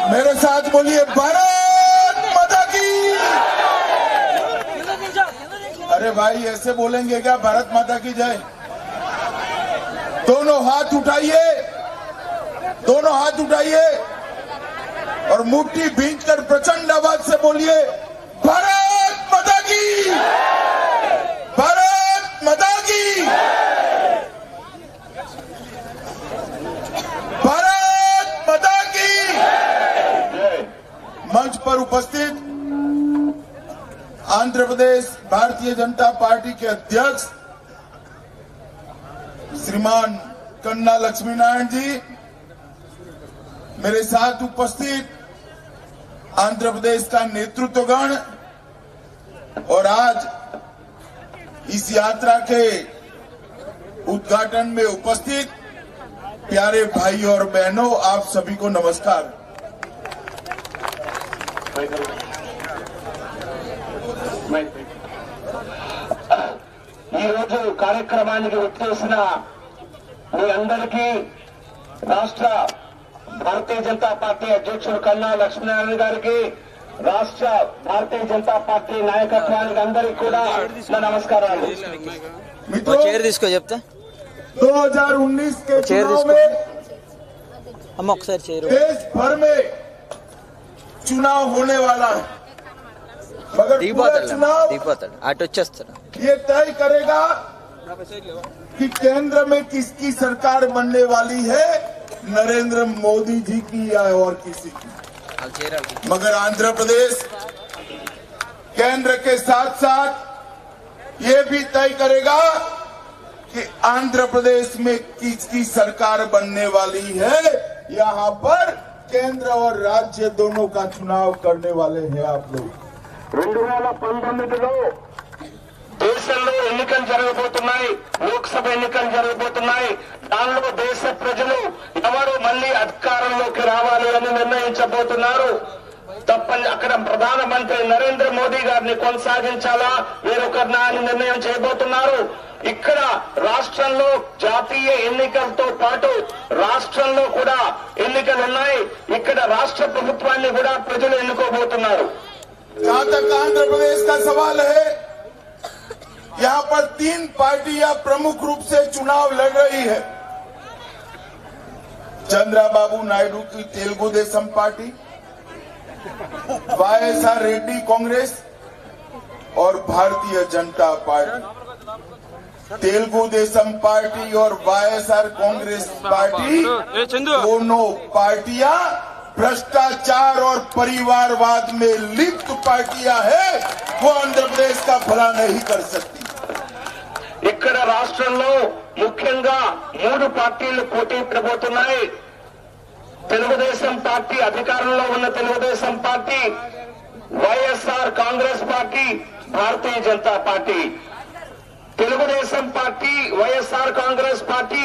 मेरे साथ बोलिए भारत माता की। अरे भाई ऐसे बोलेंगे क्या? भारत माता की जय। दोनों हाथ उठाइए, दोनों हाथ उठाइए और मुट्ठी भींचकर प्रचंड आवाज से बोलिए भारत माता की, भारत माता की, भारत माता की। मंच पर उपस्थित आंध्र प्रदेश भारतीय जनता पार्टी के अध्यक्ष श्रीमान कन्ना लक्ष्मीनारायण जी, मेरे साथ उपस्थित आंध्र प्रदेश का नेतृत्वगण और आज इस यात्रा के उद्घाटन में उपस्थित प्यारे भाई और बहनों, आप सभी को नमस्कार। కార్యక్రమానికి వచ్చేసిన మీ అందరికీ రాష్ట్ర భారతీయ జనతా పార్టీ అధ్యక్షుడు కన్నా లక్ష్మీనారాయణ గారికి, రాష్ట్ర భారతీయ జనతా పార్టీ నాయకత్వానికి అందరికీ కూడా నా నమస్కారాలు। చైర్ తీసుకో చెప్తా। 2019 के चुनाव में हम अक्सर चेयर देश भर में चुनाव होने वाला है, मगर पूरा चुनाव ये तय करेगा कि केंद्र में किसकी सरकार बनने वाली है, नरेंद्र मोदी जी की या और किसी की। मगर आंध्र प्रदेश केंद्र के साथ साथ ये भी तय करेगा कि आंध्र प्रदेश में किसकी सरकार बनने वाली है। यहाँ पर केंद्र और राज्य दोनों का चुनाव करने वाले हैं आप लोग। 2019లో దేశంలో ఎన్నికలు జరగబోతున్నాయి, లోక్సభ ఎన్నికలు జరగబోతున్నాయి। దానిలో దేశ ప్రజలు ఎవరు మళ్లీ అధికారంలోకి రావాలి అని నిర్ణయించబోతున్నారు। తప్పని అక్కడ ప్రధానమంత్రి నరేంద్ర మోదీ గారిని కొనసాగించాలా వేరొకరినా అని నిర్ణయం చేయబోతున్నారు। ఇక్కడ రాష్ట్రంలో జాతీయ ఎన్నికలతో పాటు రాష్ట్రంలో కూడా ఎన్నికలు ఉన్నాయి। ఇక్కడ రాష్ట్ర ప్రభుత్వాన్ని కూడా ప్రజలు ఎన్నుకోబోతున్నారు। जहां तक आंध्र प्रदेश का सवाल है, यहाँ पर 3 पार्टियां प्रमुख रूप से चुनाव लड़ रही है। चंद्रबाबू नायडू की तेलुगु देशम पार्टी, वाईएसआर रेड्डी कांग्रेस और भारतीय जनता पार्टी। तेलुगु देशम पार्टी और वाईएसआर कांग्रेस पार्टी दोनों पार्टियां भ्रष्टाचार और परिवारवाद में लिप्त पार्टियां हैं, वो आंध्र प्रदेश का भला नहीं कर सकती। ఇక్కడ రాష్ట్రంలో ముఖ్యంగా 3 పార్టీలు పోటీ పడబోతున్నాయి। తెలుగుదేశం పార్టీ, అధికారంలో ఉన్న Telugu Desam party, YSR Congress party, Bharatiya Janata party. Telugu Desam party, YSR Congress party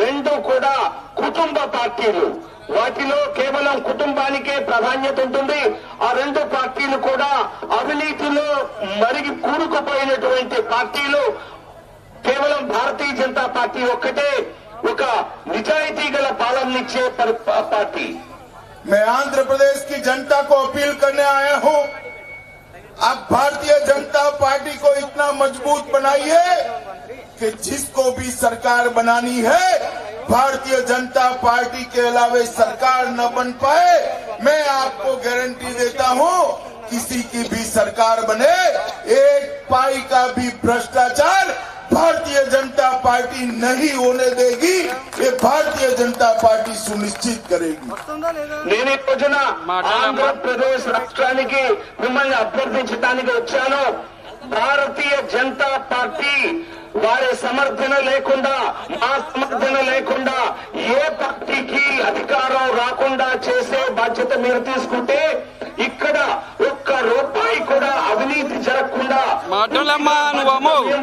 రెండు కూడా కుటుంబ పార్టీలు। వాటిలో కేవలం కుటుంబానికే ప్రాధాన్యత ఉంటుంది। ఆ రెండు పార్టీలు కూడా అవినీతిలో మరిగి కూరుకుపోయినటువంటి పార్టీలు। కేవలం భారతీయ జనతా పార్టీ ఒక్కటే ఒక నిజాయితీ గల పాలననిచ్చే పార్టీ। मैं आंध्र प्रदेश की जनता को अपील करने आया हूं, आप भारतीय जनता पार्टी को इतना मजबूत बनाइए कि जिसको भी सरकार बनानी है, भारतीय जनता पार्टी के अलावे सरकार न बन पाए। मैं आपको गारंटी देता हूं, किसी की भी सरकार बने, एक पाई का भी भ्रष्टाचार भारतीय जनता पार्टी नहीं होने देगी। ये भारतीय जनता पार्टी सुनिश्चित करेगी। నేను ఈ రోజున ఆంధ్రప్రదేశ్ రాష్ట్రానికి మిమ్మల్ని అభ్యర్థించడానికి వచ్చాను। భారతీయ జనతా పార్టీ వారి సమర్థన లేకుండా, మా సమర్థన లేకుండా ఏ పార్టీకి అధికారం రాకుండా చేసే బాధ్యత మీరు తీసుకుంటే, ఇక్కడ ఒక్క రూపాయి కూడా అవినీతి జరగకుండా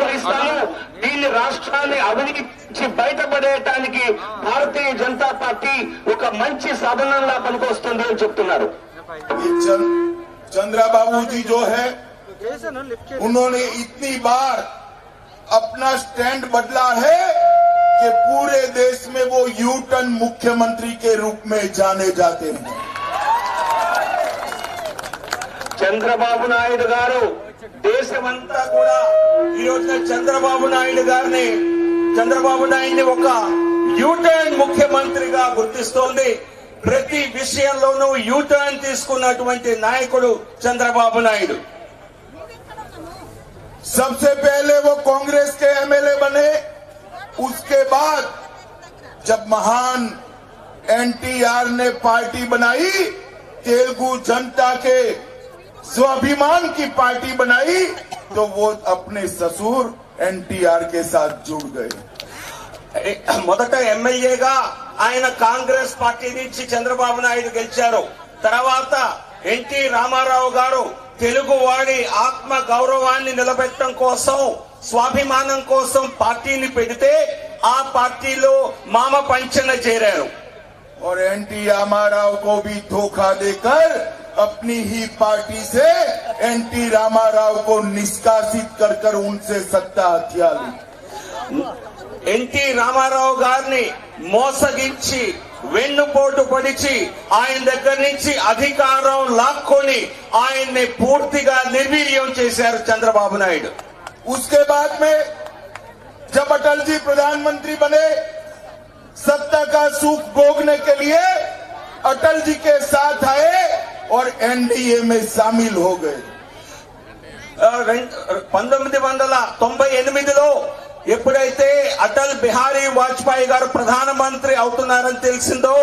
వహిస్తాను। దీన్ని రాష్ట్రాన్ని అవినీతి నుంచి బయటపడేయటానికి భారతీయ జనతా పార్టీ ఒక మంచి సాధనంలా పనికొస్తుంది అని చెప్తున్నారు। चंद्रबाबू जी जो है, उन्होंने इतनी बार अपना स्टैंड बदला है कि पूरे देश में वो यू टर्न मुख्यमंत्री के रूप में जाने जाते हैं। చంద్రబాబు నాయుడు గారు దేశమంతా కూడా ఈ రోజున చంద్రబాబు నాయుడిని ఒక యూటర్న్ ముఖ్యమంత్రిగా గుర్తిస్తోంది. ప్రతి విషయంలోనూ యూటర్న్ తీసుకున్నటువంటి నాయకుడు చంద్రబాబు నాయుడు. सबसे पहले वो कांग्रेस के एमएलए बने, उसके बाद जब महान एनटीआर ने पार्टी बनाई, तेलुगु जनता के स्वाभिमान की पार्टी बनाई, तो वो अपने ससुर एनटीआर के साथ जुड़ गए. మొదట ఎమ్మెల్యేగా ఆయన కాంగ్రెస్ పార్టీ నుంచి చంద్రబాబు నాయుడు గెలిచారు. తర్వాత ఎన్టీ రామారావు గారు తెలుగువాడి ఆత్మ గౌరవాన్ని నిలబెట్టడం కోసం, స్వాభిమానం కోసం పార్టీని పెడితే ఆ పార్టీలో మామ పంచన చేరారు. और एनटी रामाराव को भी धोखा देकर अपनी ही पार्टी से एनटी रामाराव को निष्कासित कर उनसे सत्ता हथिया ली. ఎన్టీ రామారావు గారిని మోసగించి వెన్నుపోటు పొడిచి ఆయన దగ్గర నుంచి అధికారం లాక్కొని ఆయన్ని పూర్తిగా నిర్వీర్యం చేశారు చంద్రబాబు నాయుడు. उसके बाद में जब अटल जी प्रधानमंत्री बने, सत्ता का सुख भोगने के लिए अटल जी के साथ आए और एनडीए में शामिल हो गए. 1998లో ఎప్పుడైతే అటల్ బిహారీ వాజ్పేయి గారు ప్రధానమంత్రి అవుతున్నారని తెలిసిందో,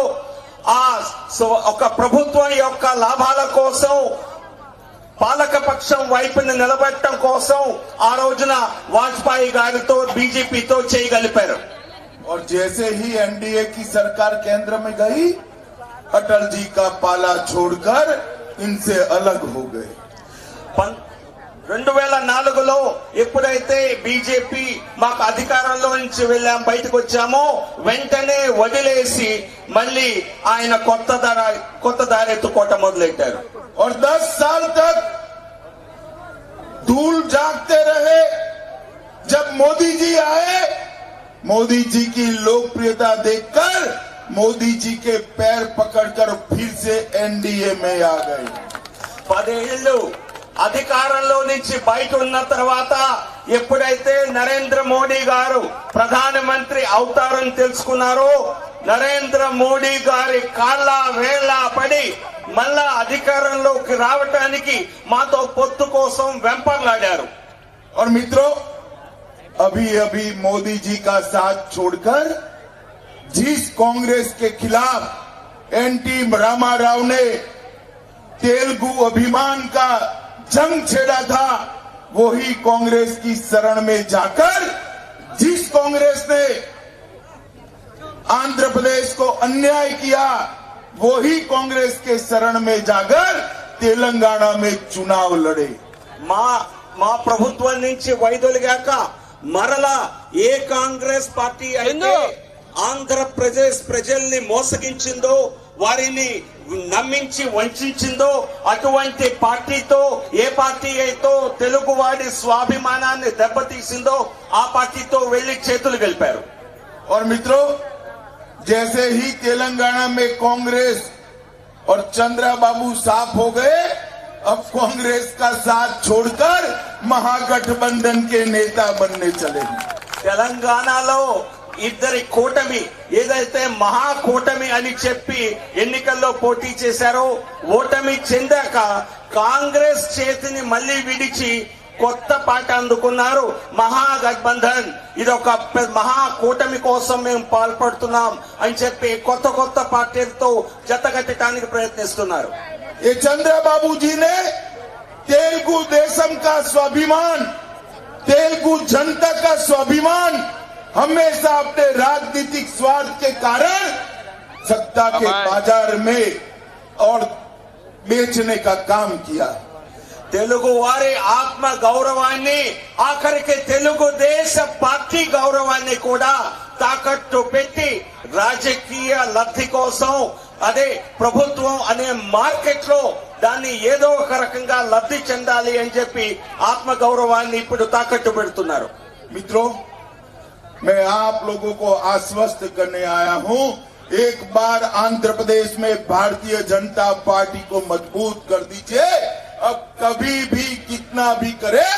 ఒక ప్రభుత్వం యొక్క లాభాల కోసం పాలక పక్షం వైపుని నిలబెట్టడం కోసం ఆ రోజున వాజ్పేయి గారితో బీజేపీతో చేయగలిపారు. और जैसे ही एनडीए की सरकार केंद्र में गई, अटल जी का पाला छोड़कर इनसे अलग हो गए. 2004లో ఎప్పుడైతే బీజేపీ మాకు అధికారంలో నుంచి బయటకు వచ్చామో వెంటనే వదిలేసి మళ్ళీ ఆయన కొత్త దారి ఎత్తుకోవటం మొదలెట్టారు. और 10 साल तक धूल जागते रहे. जब मोदी जी आए, मोदी जी की लोकप्रियता देखकर मोदी जी के पैर पकड़कर फिर से एनडीए में आ गए. 10 ఏళ్లు అధికారంలో నుంచి బయట ఉన్న తర్వాత ఎప్పుడైతే నరేంద్ర మోడీ గారు ప్రధానమంత్రి అవుతారని తెలుసుకున్నారో, నరేంద్ర మోడీ గారి కాళ్ళ వేళ్ల పడి మళ్ళా అధికారంలోకి రావటానికి మాతో పొత్తు కోసం వెంపర్లాడారు. और मित्रों, अभी अभी मोदी जी का साथ छोड़कर जिस कांग्रेस के खिलाफ एनटी रामाराव ने तेलुगु अभिमान का जंग छेड़ा था, वही कांग्रेस की शरण में जाकर जिस कांग्रेस ने आंध्र प्रदेश को अन्याय किया, वही कांग्रेस के शरण में जाकर तेलंगाना में चुनाव लड़े. మా ప్రభుత్వం నుంచి వైదొలిగాక మరలా ఏ కాంగ్రెస్ పార్టీ అయితే ఆంధ్రప్రదేశ్ ప్రజల్ని మోసగించిందో, వారిని నమ్మించి వంచిందో, అటువంటి పార్టీతో ఏ పార్టీ అయితే తెలుగువాడి స్వాభిమానాన్ని దెబ్బతీసిందో ఆ పార్టీతో వెళ్లి చేతులు కలిపారు. और मित्रों, जैसे ही तेलंगाना में कांग्रेस और चंद्रबाबू साफ हो गए, अब कांग्रेस का साथ छोड़कर महागठबंधन के नेता बनने चले. తెలంగాణలో ఇద్దరి కూటమి ఏదైతే మహాకూటమి అని చెప్పి ఎన్నికల్లో పోటీ చేశారో, ఓటమి చెందాక కాంగ్రెస్ చేతిని మళ్లీ విడిచి కొత్త పాట అందుకున్నారు. మహాగఠబంధన్, ఇదొక మహాకూటమి కోసం మేము పాల్పడుతున్నాం అని చెప్పి కొత్త పార్టీలతో జతకట్టడానికి ప్రయత్నిస్తున్నారు. ये चंद्रबाबू जी ने तेलुगु देशम का स्वाभिमान, तेलुगु जनता का स्वाभिमान हमेशा अपने राजनीतिक स्वार्थ के कारण सत्ता के बाजार में और बेचने का काम किया. తెలుగు వారి ఆత్మ గౌరవాన్ని, ఆఖరికి తెలుగుదేశ పార్టీ గౌరవాన్ని కూడా తాకట్టు పెట్టి రాజకీయ లబ్ధి కోసం, అదే ప్రభుత్వం అనే మార్కెట్ లో దాన్ని ఏదో ఒక రకంగా లబ్ధి చెందాలి అని చెప్పి ఆత్మ గౌరవాన్ని ఇప్పుడు తాకట్టు పెడుతున్నారు. मित्रों, मैं आप लोगों को आश्वस्त करने आया हूं, एक बार आंध्र प्रदेश में भारतीय जनता पार्टी को मजबूत कर दीजिए, अब कभी भी कितना भी करे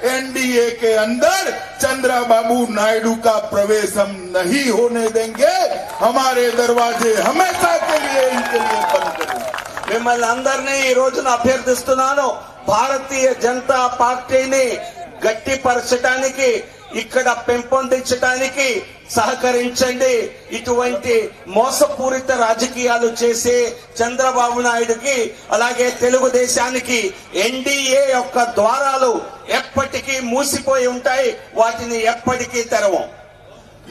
एनडीए के अंदर चंद्रबाबू नायडू का प्रवेश हम नहीं होने देंगे। हमारे दरवाजे हमेशा के लिए इनके लिए बंद करेंगे। మిమ్మల్ని అందరినీ ఈ రోజున అభ్యర్థిస్తున్నాను, భారతీయ జనతా పార్టీని గట్టిపరచడానికి, ఇక్కడ పెంపొందించడానికి సహకరించండి. ఇటువంటి మోసపూరిత రాజకీయాలు చేసే చంద్రబాబు నాయుడుకి అలాగే తెలుగుదేశానికి ఎన్డీఏ యొక్క ద్వారాలు ఎప్పటికీ మూసిపోయి ఉంటాయి, వాటిని ఎప్పటికీ తెరవం.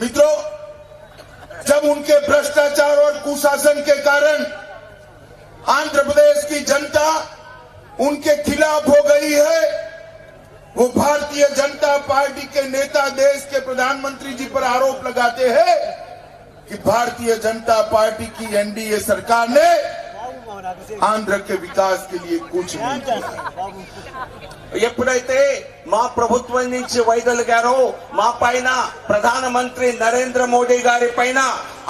मित्रों, जब उनके भ्रष्टाचार और कुशासन के कारण आंध्र प्रदेश की जनता उनके खिलाफ हो गई है, वो भारतीय जनता पार्टी के नेता देश के प्रधानमंत्री जी पर आरोप लगाते हैं कि भारतीय जनता पार्टी की एनडीए सरकार ने आंध्र के विकास के लिए कुछ नहीं किया। ఎప్పుడైతే మా ప్రభుత్వం నుంచి వైదొలిగారో మా పైన ప్రధానమంత్రి నరేంద్ర మోడీ గారి పైన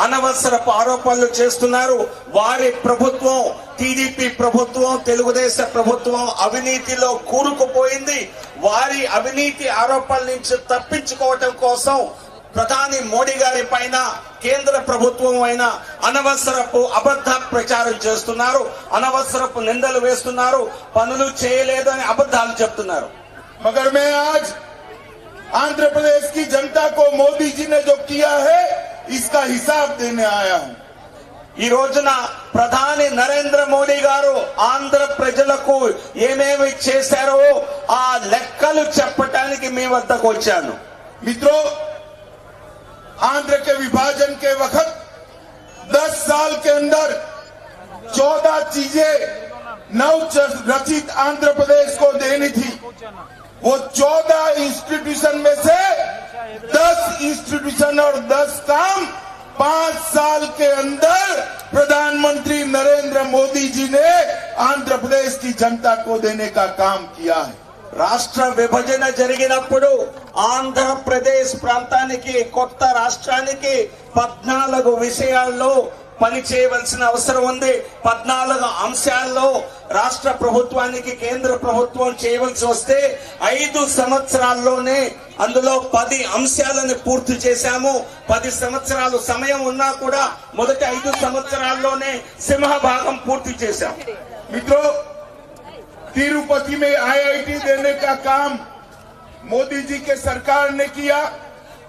అనవసరపు ఆరోపణలు చేస్తున్నారు. వారి ప్రభుత్వం, టీడీపీ ప్రభుత్వం, తెలుగుదేశ ప్రభుత్వం అవినీతిలో కూరుకుపోయింది. వారి అవినీతి ఆరోపణల నుంచి తప్పించుకోవటం కోసం ప్రధాని మోడీ గారి పైన కేంద్ర ప్రభుత్వం అయిన అనవసరపు అబద్ధ ప్రచారం చేస్తున్నారు, అనవసరపు నిందలు వేస్తున్నారు, పనులు చేయలేదని అబద్ధాలు చెప్తున్నారు. मगर मैं आज आंध्र प्रदेश की जनता को मोदी जी ने जो किया है इसका हिसाब देने आया हूं. ఈ రోజున ప్రధాని నరేంద్ర మోడీ గారు ఆంధ్ర ప్రజలకు ఏమేమి చేశారో ఆ లెక్కలు చెప్పడానికి మీ వద్దకు వచ్చాను. मित्रों, आंध्र के विभाजन के वक्त 10 साल के अंदर 14 चीजें नवरचित आंध्र प्रदेश को देनी थी. वो 14 इंस्टीट्यूशन में से 10 इंस्टीट्यूशन और 10 काम 5 साल के अंदर प्रधानमंत्री नरेंद्र मोदी जी ने आंध्र प्रदेश की जनता को देने का काम किया है. రాష్ట్ర విభజన జరిగినప్పుడు ఆంధ్రప్రదేశ్ ప్రాంతానికి, కొత్త రాష్ట్రానికి 14 విషయాల్లో పని చేయవలసిన అవసరం ఉంది. 14 అంశాల్లో రాష్ట్ర ప్రభుత్వానికి కేంద్ర ప్రభుత్వం చేయవలసి వస్తే 5 సంవత్సరాల్లోనే అందులో 10 అంశాలను పూర్తి చేశాము. 10 సంవత్సరాలు సమయం ఉన్నా కూడా మొదటి 5 సంవత్సరాల్లోనే సింహభాగం పూర్తి చేశాం. मित्रों, तिरुपति में आईआईटी देने का काम मोदी जी के सरकार ने किया.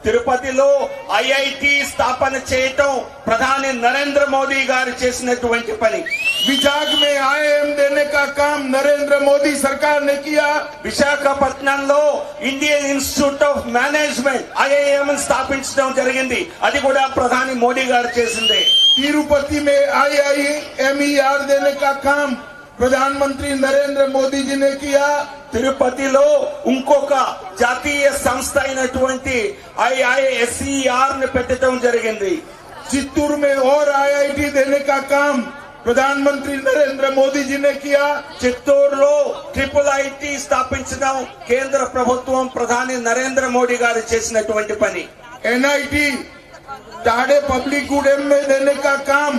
తిరుపతిలో ఐఐటి స్థాపన చేయటం ప్రధాని నరేంద్ర మోదీ గారు చేసినటువంటి పని. विजाग में आईआईएम देने का काम नरेंद्र मोदी सरकार ने किया. విశాఖపట్నంలో Indian institute of management IIM స్థాపించడం జరిగింది, అది కూడా ప్రధాని మోడీ గారు చేసిందే. तिरुपति में IIMER देने का काम प्रधानमंत्री नरेंद्र मोदी जी ने किया. తిరుపతిలో ఇంకొక జాతీయ సంస్థ అయినటువంటి IISER ని పెట్టడం జరిగింది. चित्तूर में और IIT देने का काम प्रधानमंत्री नरेंद्र मोदी जी ने किया. చిత్తూరులో IIIT స్థాపించడం కేంద్ర ప్రభుత్వం, ప్రధాని నరేంద్ర మోడీ గారు చేసినటువంటి పని. NIT टाडे पब्लिक गुड में देने का काम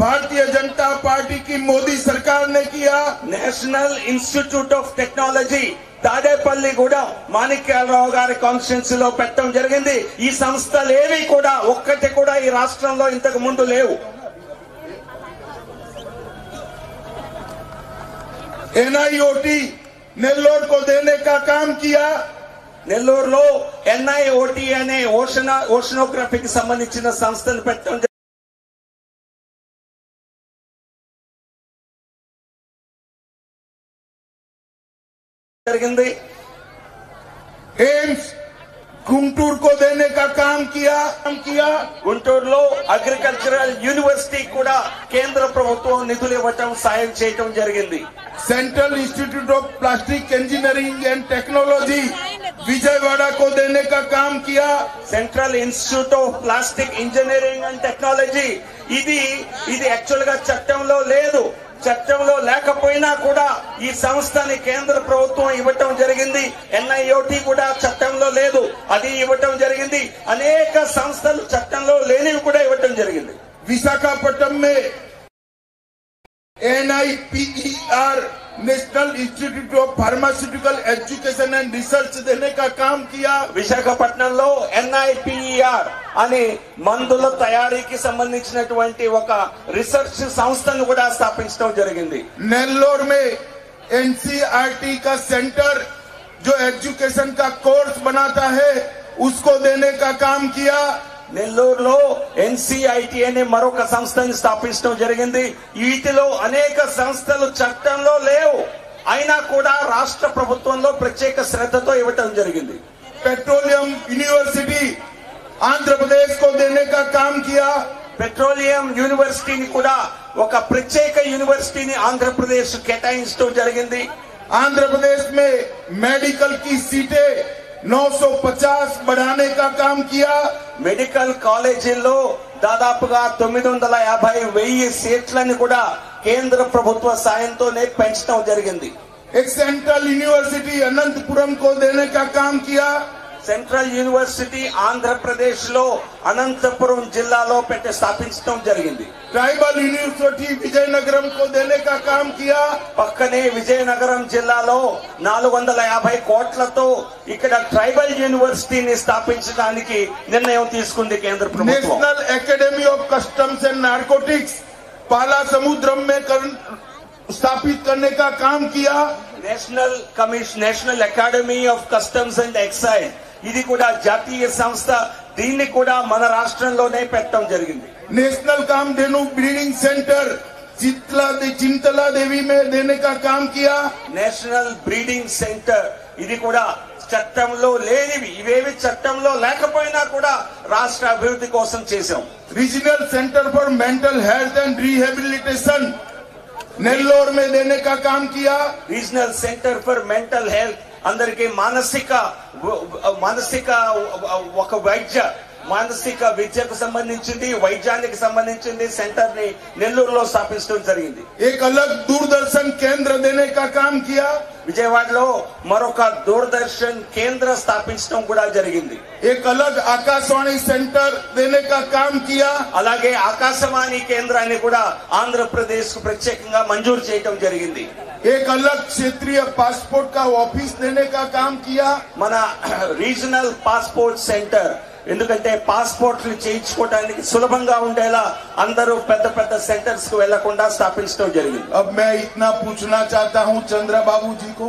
भारतीय जनता पार्टी की मोदी सरकार ने किया. National institute of technology Tadepalligudem Manikyalarao గారి కాన్స్టిట్యున్సీ లో పెట్టడం జరిగింది. ఈ సంస్థలేవి కూడా ఒక్కటి కూడా ఈ రాష్ట్రంలో ఇంతకు ముందు లేవు. NIOT नेल्लोर को देने का काम किया. నెల్లూరులో NIOT అనే ఓషనోగ్రఫీకి సంబంధించిన సంస్థను పెట్టడం జరిగింది. एम्स गुंटूर को देने का काम किया. గుంటూరులో అగ్రికల్చరల్ యూనివర్సిటీ కూడా కేంద్ర ప్రభుత్వం నిధులు ఇవ్వటం, సాయం చేయటం జరిగింది. Central institute of plastic engineering and technology Vijayawada को देने का काम किया. Central institute of plastic engineering and technology ఇది యాక్చువల్ గా చట్టంలో లేదు. చట్టంలో లేకపోయినా కూడా ఈ సంస్థని కేంద్ర ప్రభుత్వం ఇవ్వటం జరిగింది. NIOT కూడా చట్టంలో లేదు, అది ఇవ్వటం జరిగింది. అనేక సంస్థలు చట్టంలో లేనివి కూడా ఇవ్వటం జరిగింది. विशाखापट्टनम में NIPER national institute of pharmaceutical education and research देने का काम किया। విశాఖపట్నంలో NIPER అనే మందుల తయారీకి సంబంధించినటువంటి ఒక రీసెర్చ్ సంస్థను కూడా స్థాపించడం జరిగింది। नेल्लोर में NCERT का सेंटर जो एजुकेशन का कोर्स बनाता है उसको देने का काम किया। నెల్లూరులో NCERT అనే మరొక సంస్థని స్థాపించడం జరిగింది। వీటిలో అనేక సంస్థలు చట్టంలో లేవు, అయినా కూడా రాష్ట్ర ప్రభుత్వంలో ప్రత్యేక శ్రద్ధతో ఇవ్వటం జరిగింది। पेट्रोलियम यूनिवर्सिटी आंध्र प्रदेश को देने का काम किया। పెట్రోలియం యూనివర్సిటీని కూడా ఒక ప్రత్యేక యూనివర్సిటీని ఆంధ్రప్రదేశ్ కేటాయించడం జరిగింది। आंध्र प्रदेश में मेडिकल की सीटें 950 बढ़ाने का काम किया। మెడికల్ కాలేజీల్లో దాదాపుగా 950,000 సీట్లను కూడా కేంద్ర ప్రభుత్వ సాయంతోనే పెంచడం జరిగింది। एक सेंट्रल यूनिवर्सिटी अनंतपुरम को देने का काम किया। సెంట్రల్ యూనివర్సిటీ ఆంధ్రప్రదేశ్ లో అనంతపురం జిల్లాలో స్థాపించడం జరిగింది। ट्राइबल यूनिवर्सिटी विजयनगरम को देने का काम किया। పక్కనే విజయనగరం జిల్లాలో 450 కోట్లతో ఇక్కడ ట్రైబల్ యూనివర్సిటీని స్థాపించడానికి నిర్ణయం తీసుకుంది కేంద్ర ప్రభుత్వం। National academy of customs and narcotics Palasamudram में स्थापित करने का काम किया। National academy of customs and excise ఇది కూడా జాతీయ సంస్థ, దీన్ని కూడా మన రాష్ట్రంలోనే పెట్టడం జరిగింది। National Kamdhenu breeding centre Chintaladevi में देने का काम किया। నేషనల్ బ్రీడింగ్ సెంటర్ ఇది కూడా చట్టంలో లేనివి, ఇవేవి చట్టంలో లేకపోయినా కూడా రాష్ట్ర అభివృద్ధి కోసం చేశాం। Regional centre for mental health and rehabilitation Nellore में देने का काम किया। Regional centre for mental health అందరికీ మానసిక ఒక మానసిక విద్యకు సంబంధించింది, వైద్యానికి సంబంధించింది సెంటర్ ని నెల్లూరులో స్థాపించడం జరిగింది। एक अलग दूरदर्शन केंद्र देने का काम किया। విజయవాడలో మరొక దూరదర్శన్ కేంద్ర స్థాపించడం కూడా జరిగింది। एक अलग आकाशवाणी सेंटर देने का काम किया। అలాగే ఆకాశవాణి కేంద్రాన్ని కూడా ఆంధ్రప్రదేశ్ కు ప్రత్యేకంగా మంజూరు చేయడం జరిగింది। एक अलग क्षेत्रीय पासपोर्ट का ऑफिस देने का काम किया। మన రీజనల్ పాస్పోర్ట్ సెంటర్, ఎందుకంటే పాస్పోర్ట్లు చేయించుకోవడానికి సులభంగా ఉండేలా అందరూ పెద్ద పెద్ద సెంటర్స్ కు వెళ్లకుండా స్థాపించడం జరిగింది। अब मैं इतना पूछना चाहता हूं चंद्रबाबू जी को,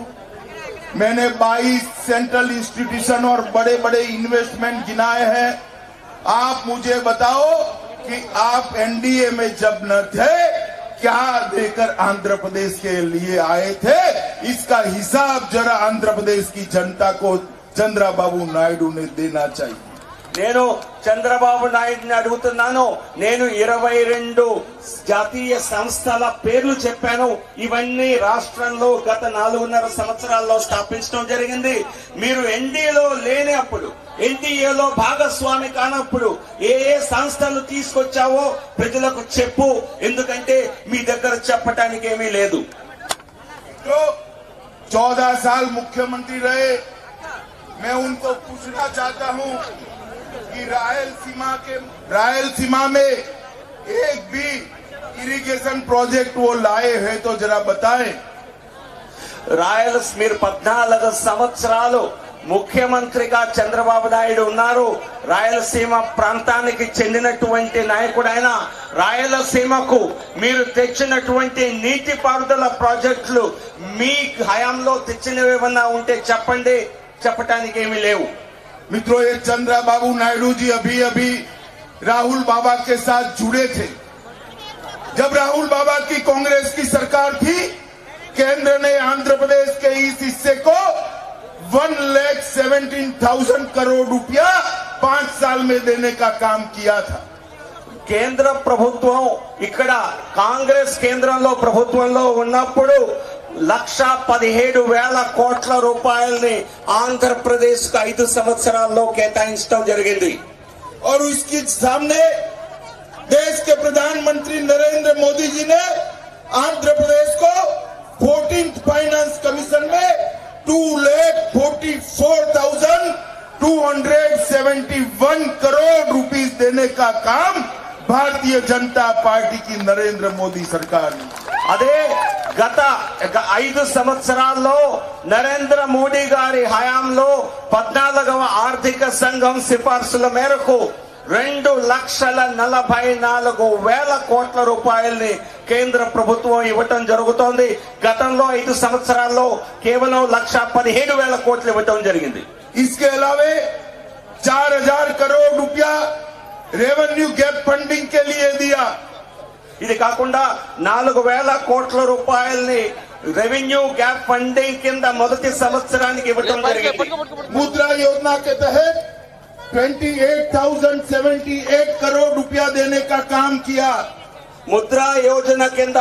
मैंने 22 सेंट्रल इंस्टीट्यूशन और बड़े बड़े इन्वेस्टमेंट गिनाए हैं। आप मुझे बताओ कि आप एनडीए में जब न थे क्या देकर आंध्र प्रदेश के लिए आए थे, इसका हिसाब जरा आंध्र प्रदेश की जनता को चंद्रबाबू नायडू ने देना चाहिए। నేను చంద్రబాబు నాయుడుని అడుగుతున్నాను, నేను 22 జాతీయ సంస్థల పేర్లు చెప్పాను, ఇవన్నీ రాష్ట్రంలో గత 4.5 సంవత్సరాల్లో స్థాపించడం జరిగింది। మీరు ఎన్డీఏలో లేనప్పుడు, ఎన్డీఏలో భాగస్వామి కానప్పుడు ఏ సంస్థలు తీసుకొచ్చావో ప్రజలకు చెప్పు, ఎందుకంటే మీ దగ్గర చెప్పడానికి ఏమీ లేదు। 14 साल मुख्यमंत्री रहे, मैं उनको पूछना चाहता हूं कि रायलसीमा में एक भी इरिगेशन प्रोजेक्ट वो लाए हैं तो जरा बताएं। మీరు 14 సంవత్సరాలు ముఖ్యమంత్రిగా చంద్రబాబు నాయుడు ఉన్నారు। రాయలసీమ ప్రాంతానికి చెందినటువంటి నాయకుడైన రాయలసీమకు మీరు తెచ్చినటువంటి నీటి పారుదల ప్రాజెక్టులు మీ హయాంలో తెచ్చినవి ఏమన్నా ఉంటే చెప్పండి, చెప్పడానికి ఏమీ లేవు। मित्रों, ये चंद्रबाबू नायडू जी अभी अभी राहुल बाबा के साथ जुड़े थे। जब राहुल बाबा की कांग्रेस की सरकार थी, केंद्र ने आंध्र प्रदेश के इस हिस्से को 1,17,000 करोड़ रुपया 5 साल में देने का काम किया था। కేంద్ర ప్రభుత్వం ఇక్కడ కాంగ్రెస్ కేంద్రంలో ప్రభుత్వంలో ఉన్నప్పుడు 1,17,000 కోట్ల రూపాయల్ని ఆంధ్రప్రదేశ్ కు 5 సంవత్సరాల్లో కేటాయించడం జరిగింది। और उसके सामने देश के प्रधानमंत्री नरेंद्र मोदी जी ने आंध्र प्रदेश को 14th फाइनेंस कमीशन में 2,44,271 करोड़ रुपीस देने का काम भारतीय जनता पार्टी की नरेंद्र मोदी सरकार ने అదే గత 5 సంవత్సరాల్లో నరేంద్ర మోడీ గారి హయాంలో 14వ ఆర్థిక సంఘం సిఫార్సుల మేరకు 2,44,000 కోట్ల రూపాయల్ని కేంద్ర ప్రభుత్వం ఇవ్వటం జరుగుతోంది. గతంలో 5 సంవత్సరాల్లో కేవలం 1,17,000 కోట్లు ఇవ్వటం జరిగింది. इसके अलावे 4,000 करोड़ रुपया रेवेन्यू गैप फंडिंग के लिए दिया. ఇది కాకుండా 4,000 కోట్ల రూపాయల్ని రెవెన్యూ గ్యాప్ ఫండింగ్ కింద మొదటి సంవత్సరానికి ఇవ్వటం జరిగింది. मुद्रा योजना के तहत 28,078 करोड़ रुपया देने का काम किया. ముద్రా యోజన కింద,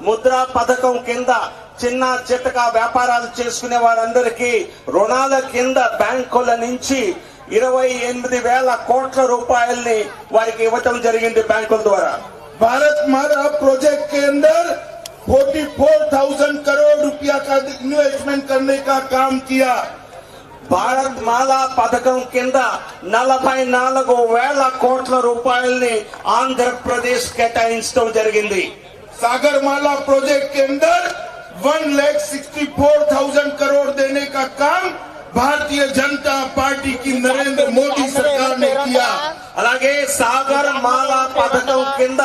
ముద్రా పథకం కింద చిన్న చితక వ్యాపారాలు చేసుకునే వారందరికీ రుణాల కింద బ్యాంకుల నుంచి 28,000 కోట్ల రూపాయల్ని వారికి ఇవ్వటం జరిగింది బ్యాంకుల ద్వారా. भारत माला प्रोजेक्ट के अंदर 44,000 करोड़ रुपया का इन्वेस्टमेंट करने का काम किया. భారత్ మాలా పథకం కింద 44,000 కోట్ల రూపాయల్ని ఆంధ్రప్రదేశ్ కేటాయించడం జరిగింది. सागर माला प्रोजेक्ट के अंदर 1,64,000 करोड़ देने का काम भारतीय जनता पार्टी की नरेंद्र मोदी सरकार ने किया. అలాగే సాగర్ మాలా పథకం కింద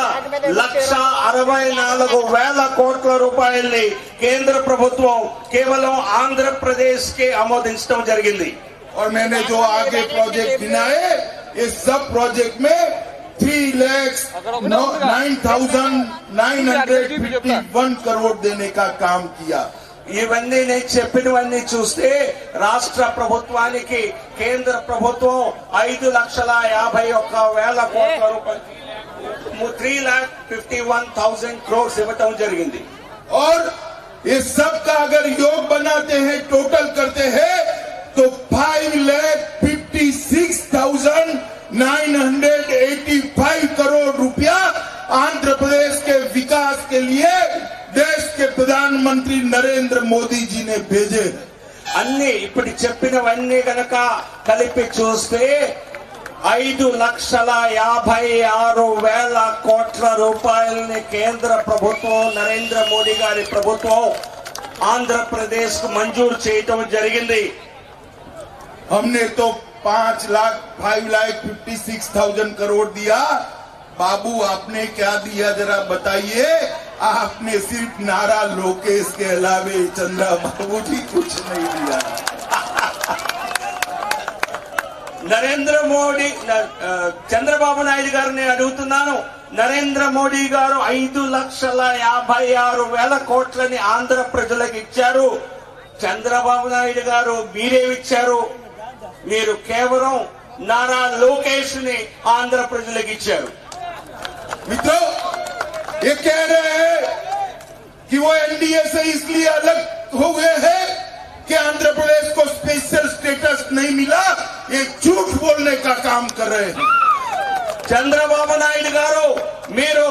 1,64,000 కోట్ల రూపాయల్ని కేంద్ర ప్రభుత్వం కేవలం ఆంధ్రప్రదేశ్ కి ఆమోదించడం జరిగింది. और मैंने जो आगे प्रोजेक्ट गिनाए, इस सब प्रोजेक्ट में 3,09,951 करोड़ देने का काम किया. ఇవన్నీ నేను చెప్పినవన్నీ చూస్తే రాష్ట్ర ప్రభుత్వానికి కేంద్ర ప్రభుత్వం 5,51,000 కోట్ల రూపాయలు 3,51,000 crores ఇవ్వటం జరిగింది. और इस सब का अगर योग बनाते हैं, टोटल करते हैं, तो 5,56,985 करोड़ रुपया आंध्र प्रदेश के विकास के लिए देश के प्रधानमंत्री नरेंद्र मोदी जी ने भेजे. అన్ని ఇప్పుడు చెప్పినవన్నీ గనక కలిపి చూస్తే 5,56,000 కోట్ల రూపాయలని కేంద్ర ప్రభుత్వం, నరేంద్ర మోడీ గారి ప్రభుత్వం ఆంధ్రప్రదేశ్ కు మంజూరు చేయటం జరిగింది. हमने तो 5,56,000 करोड़ दिया. बाबू आपने क्या दिया जरा बताइए. आपने सिर्फ नारा लोकेश के अलावे चंद्रा बाबू जी कुछ नहीं दिया. నరేంద్ర మోడీ, చంద్రబాబు నాయుడు గారిని అడుగుతున్నాను. నరేంద్ర మోడీ గారు 5,56,000 కోట్లని ఆంధ్ర ప్రజలకు ఇచ్చారు. చంద్రబాబు నాయుడు గారు మీరేమిచ్చారు? మీరు కేవలం నారా లోకేష్ ని ఆంధ్ర ప్రజలకు ఇచ్చారు. मित्रों, ये कह रहे हैं कि वो एनडीए से इसलिए अलग हो गए हैं कि आंध्र प्रदेश को स्पेशल स्टेटस नहीं मिला. ये झूठ बोलने का काम कर रहे हैं. చంద్రబాబు నాయుడు గారు మీరు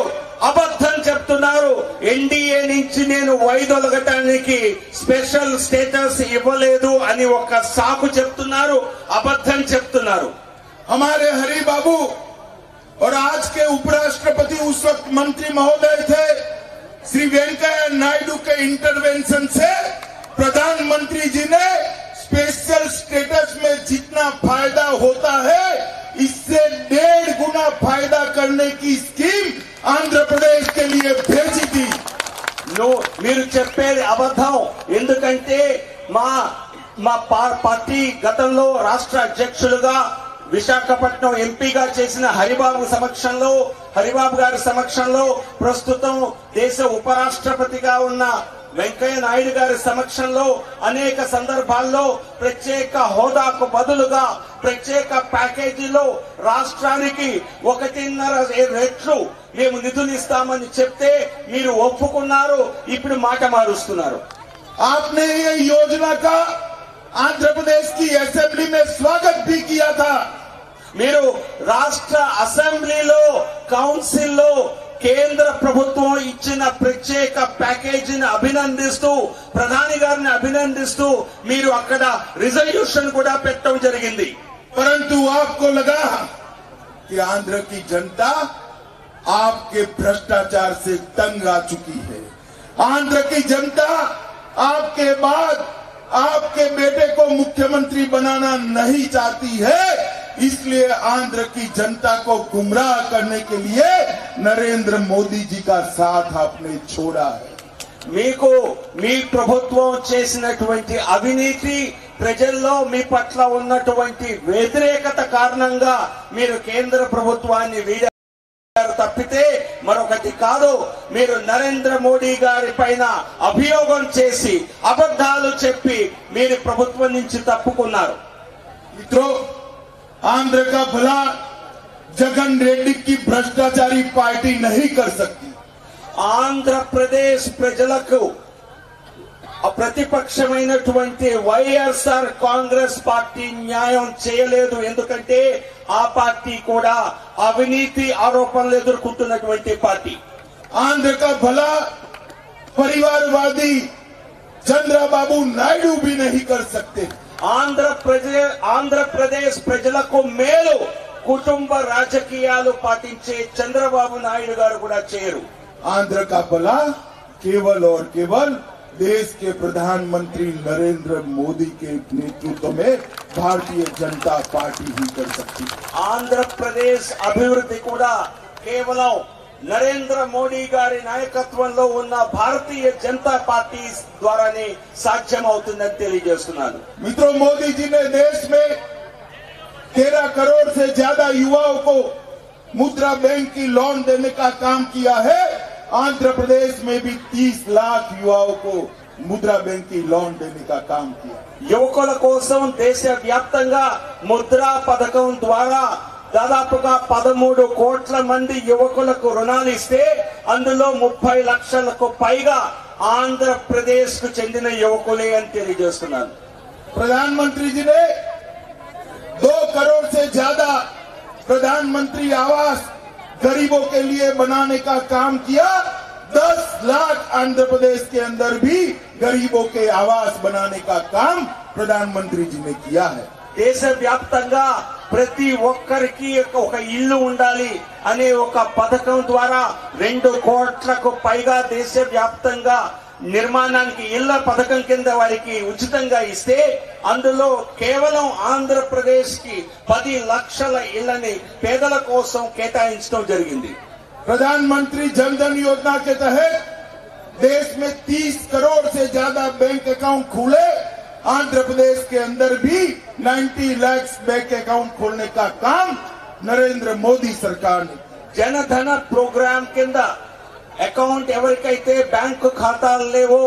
అబద్ధం చెప్తున్నారు. ఎన్డీఏ నుంచి నేను వైదొలగటానికి స్పెషల్ స్టేటస్ ఇవ్వలేదు అని ఒక సాకు చెప్తున్నారు, అబద్ధం చెప్తున్నారు. हमारे हरि बाबू और आज के उपराष्ट्रपति उस वक्त मंत्री महोदय थे श्री वेंकैया नायडू के इंटरवेंशन से प्रधानमंत्री जी ने स्पेशल स्टेटस में जितना फायदा होता है इससे 1.5 गुना फायदा करने की स्कीम आंध्र प्रदेश के लिए भेजी थी. మీరు చెప్పేది అబద్ధం. ఎందుకంటే మా పార్టీ గతంలో రాష్ట్ర అధ్యక్షులుగా విశాఖపట్నం ఎంపీగా చేసిన హరిబాబు గారి సమక్షంలో ప్రస్తుతం దేశ ఉపరాష్ట్రపతిగా ఉన్న వెంకయ్య నాయుడు గారి సమక్షంలో అనేక సందర్భాల్లో ప్రత్యేక హోదాకు బదులుగా ప్రత్యేక ప్యాకేజీలో రాష్ట్రానికి 1.5 రెట్లు మేము నిధులు ఇస్తామని చెప్తే మీరు ఒప్పుకున్నారు. ఇప్పుడు మాట మారుస్తున్నారు. आपने ये योजना का आंध्र प्रदेश की असेंबली में स्वागत भी किया था. మీరు రాష్ట్ర అసెంబ్లీలో, కౌన్సిల్లో కేంద్ర ప్రభుత్వం ఇచ్చిన ప్రత్యేక ప్యాకేజీని అభినందిస్తూ, ప్రధాని గారిని అభినందిస్తూ మీరు అక్కడ రిజల్యూషన్ కూడా పెట్టడం జరిగింది. परंतु आपको लगा कि आंध्र की जनता आपके भ्रष्टाचार से तंग आ चुकी है. आंध्र की जनता आपके बाद आपके बेटे को मुख्यमंत्री बनाना नहीं चाहती है, इसलिए आंध्र की जनता को गुमराह करने के लिए नरेंद्र मोदी जी का साथ आपने छोड़ा है। మీకు మీ ప్రభుత్వం చేసినటువంటి అవినీతి ప్రజల్లో మీ పట్ల ఉన్నటువంటి వ్యతిరేకత కారణంగా మీరు కేంద్ర ప్రభుత్వాన్ని వీడారు తప్పితే మరొకటి కాదు। మీరు నరేంద్ర మోడీ గారి పైన అభియోగం చేసి అబద్ధాలు చెప్పి మీరు ప్రభుత్వం నుంచి తప్పుకున్నారు। मित्रों, आंध्र का भला जगन रेड्डी की भ्रष्टाचारी पार्टी नहीं कर सकती। ఆంధ్రప్రదేశ్ ప్రజలకు ప్రతిపక్షమైనటువంటి వైఎస్ఆర్ కాంగ్రెస్ పార్టీ న్యాయం చేయలేదు, ఎందుకంటే ఆ పార్టీ కూడా అవినీతి ఆరోపణలు ఎదుర్కొంటున్నటువంటి పార్టీ। आंध्र का भला परिवारवादी चंद्रबाबू नायडू भी नहीं कर सकते। ఆంధ్రప్రదేశ్ ప్రజలకు మేలు కుటుంబ రాజకీయాలు పాటించే చంద్రబాబు నాయుడు గారు కూడా చేయరు। आंध्र का भला केवल और केवल देश के प्रधानमंत्री नरेंद्र मोदी के नेतृत्व में भारतीय जनता पार्टी ही कर सकती है। ఆంధ్రప్రదేశ్ అభివృద్ధి కూడా కేవలం నరేంద్ర మోడీ గారి నాయకత్వంలో ఉన్న భారతీయ జనతా పార్టీ ద్వారానే సాధ్యమవుతుందని తెలియజేస్తున్నాను। मित्रों, मोदी जी ने देश में 13 करोड़ से ज्यादा युवाओं को मुद्रा बैंक की लोन देने का काम किया है। आंध्र प्रदेश में भी 30 लाख युवाओं को मुद्रा बैंक की लोन देने का काम किया। యువకుల కోసం దేశవ్యాప్తంగా ముద్రా పథకం ద్వారా దాదాపుగా 13 కోట్ల మంది యువకులకు రుణాలు ఇస్తే అందులో 30 లక్షలకు పైగా ఆంధ్రప్రదేశ్ కు చెందిన యువకులే అని తెలియజేస్తున్నాను। प्रधानमंत्री जी ने 2 करोड़ से ज्यादा प्रधानमंत्री आवास गरीबों के लिए बनाने का काम किया। 10 लाख आंध्र प्रदेश के अंदर भी गरीबों के आवास बनाने का काम प्रधानमंत्री जी ने किया है। దేశవ్యాప్తంగా ప్రతి ఒక్కరికి ఒక ఇల్లు ఉండాలి అనే ఒక పథకం ద్వారా 2 కోట్లకు పైగా దేశవ్యాప్తంగా నిర్మాణానికి ఇళ్ల పథకం కింద వారికి ఉచితంగా ఇస్తే అందులో కేవలం ఆంధ్రప్రదేశ్ కి 10 లక్షల ఇళ్లని పేదల కోసం కేటాయించడం జరిగింది। प्रधानमंत्री जनधन योजना के तहत देश में 30 करोड़ से ज्यादा बैंक अकाउंट खुले। आंध्र प्रदेश के अंदर भी 90 लाख बैंक अकाउंट खोलने का काम नरेंद्र मोदी सरकार ने। జనధన ప్రోగ్రాం కింద అకౌంట్ ఎవరికైతే బ్యాంకు ఖాతాలు లేవో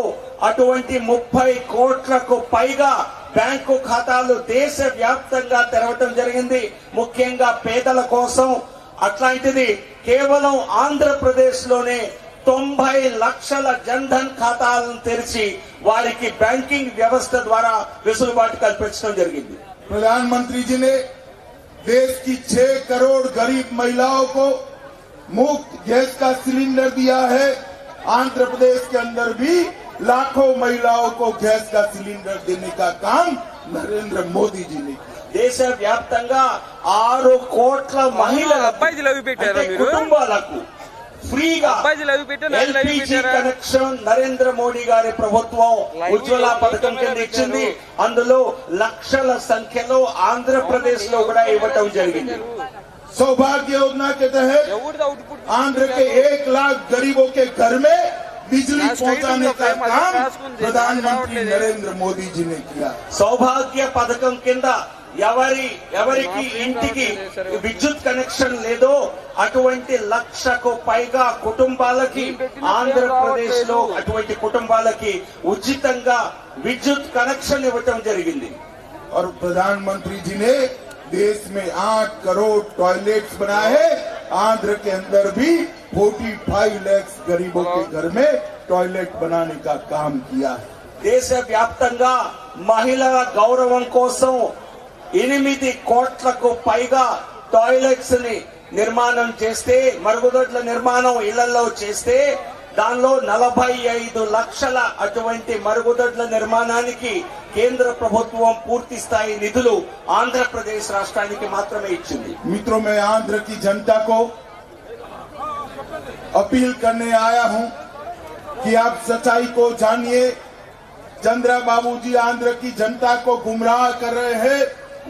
అటువంటి 30 కోట్లకు పైగా బ్యాంకు ఖాతాలు దేశవ్యాప్తంగా తెరవడం జరిగింది, ముఖ్యంగా పేదల కోసం। అట్లాంటిది కేవలం ఆంధ్రప్రదేశ్ లోనే 90 లక్షల జన్ధన్ ఖాతాలను తెరిచి వారికి బ్యాంకింగ్ వ్యవస్థ ద్వారా వెసులుబాటు కల్పించడం జరిగింది। प्रधानमंत्री जी ने देश की 6 करोड़ गरीब महिलाओं को मुफ्त गैस का सिलेंडर दिया है। आंध्र प्रदेश के अंदर भी लाखों महिलाओं को गैस का सिलेंडर देने का काम नरेंद्र मोदी जी ने किया। దేశవ్యాప్తంగా 6 కోట్ల మహిళల కుటుంబాలకు ఫ్రీగా ఎల్పీజీ కనెక్షన్ నరేంద్ర మోడీ గారి ప్రభుత్వం ఉజ్వల పథకం కింద ఇచ్చింది। అందులో లక్షల సంఖ్యలో ఆంధ్రప్రదేశ్ లో కూడా ఇవ్వటం జరిగింది। सौभाग्य योजना के तहत आंध्र के 1 लाख गरीबों के घर में बिजली पहुंचाने का काम प्रधानमंत्री नरेंद्र मोदी जी ने किया। సౌభాగ్య పథకం కింద ఎవరికి ఇంటికి విద్యుత్ కనెక్షన్ లేదో అటువంటి 1 లక్షకు పైగా కుటుంబాలకి ఆంధ్రప్రదేశ్ లో అటువంటి కుటుంబాలకి ఉచితంగా విద్యుత్ కనెక్షన్ ఇవ్వటం జరిగింది। और प्रधानमंत्री जी ने देश में 8 करोड़ टॉयलेट्स बनाए हैं। आंध्र के अंदर भी 45 लाख गरीबों के घर में टॉयलेट बनाने का काम किया है। దేశవ్యాప్తంగా మహిళల గౌరవం కోసం 8 కోట్లకు పైగా టాయిలెట్స్ ని నిర్మాణం చేస్తే, మరుగుదొడ్ల నిర్మాణం ఇళ్లలో చేస్తే దానిలో 45 లక్షల అటువంటి మరుగుదొడ్ల నిర్మాణానికి కేంద్ర ప్రభుత్వం పూర్తి స్థాయి నిధులు ఆంధ్రప్రదేశ్ రాష్ట్రానికి మాత్రమే ఇచ్చింది। मित्रों, मैं आंध्र की जनता को अपील करने आया हूं कि आप सच्चाई को जानिए। चंद्रबाबू जी आंध्र की जनता को गुमराह कर रहे हैं,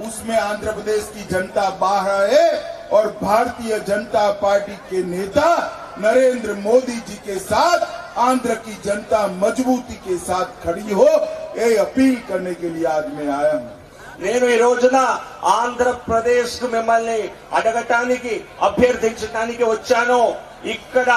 उसमें आंध्र प्रदेश की जनता बाहर है और भारतीय जनता पार्टी के नेता नरेंद्र मोदी जी के साथ आंध्र की जनता मजबूती के साथ खड़ी हो, ये अपील करने के लिए आज मैं आया हूँ। నేను ఈ రోజున ఆంధ్రప్రదేశ్ కు మిమ్మల్ని అడగటానికి అభ్యర్థించడానికి వచ్చాను. ఇక్కడ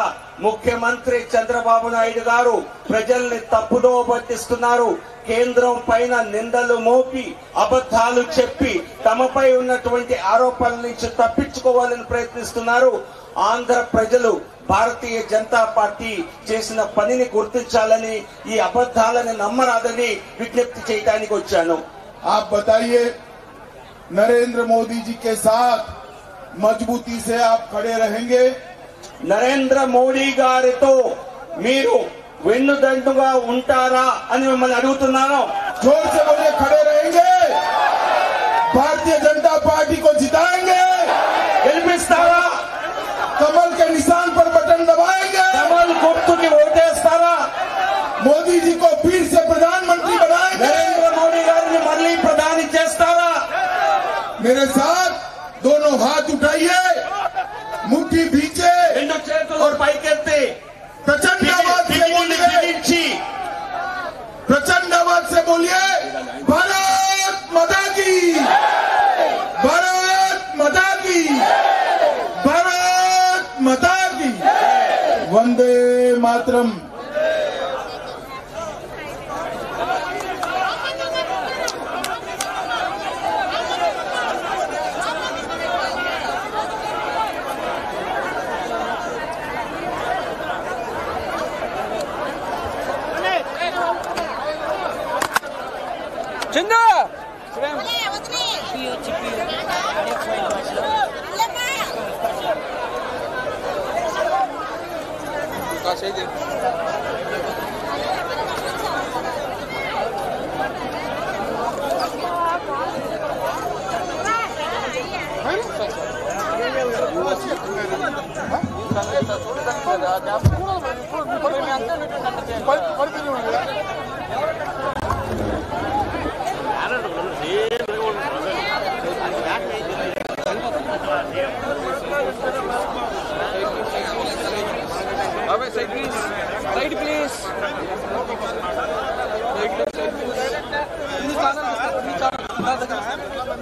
ముఖ్యమంత్రి చంద్రబాబు నాయుడు గారు ప్రజల్ని తప్పుదో పట్టిస్తున్నారు. కేంద్రం పైన నిందలు మోపి అబద్ధాలు చెప్పి తమపై ఉన్నటువంటి ఆరోపణల నుంచి తప్పించుకోవాలని ప్రయత్నిస్తున్నారు. ఆంధ్ర ప్రజలు భారతీయ జనతా పార్టీ చేసిన పనిని గుర్తించాలని, ఈ అబద్ధాలను నమ్మరాదని విజ్ఞప్తి చేయడానికి వచ్చాను. आप बताइए, नरेंद्र मोदी जी के साथ मजबूती से आप खड़े रहेंगे? నరేంద్ర మోడీ గారితో మీరు వెన్నుదండుగా ఉంటారా అని మిమ్మల్ని అడుగుతున్నాను. जोर से बोले, खड़े रहेंगे? भारतीय जनता पार्टी को जिताएंगे? గెలిపిస్తారా? कमल के निशान पर बटन दबाएंगे? కమల్ గుర్తుకి ఓటేస్తారా? मोदी जी को फिर से प्रधानमंत्री बनाएंगे? నరేంద్ర మోడీ గారిని మళ్ళీ ప్రధాని చేస్తారా? मेरे साथ दोनों हाथ उठाइए, मुट्ठी भींचे, రెండు చేతులు పైకెత్తి प्रचंड आवाज से बोलिए, బిగించి प्रचंड आवाज से बोलिए, भारत माता की, भारत माता की, भारत माता की, Vande Mataram. Chandu Side please. Side please. Side please.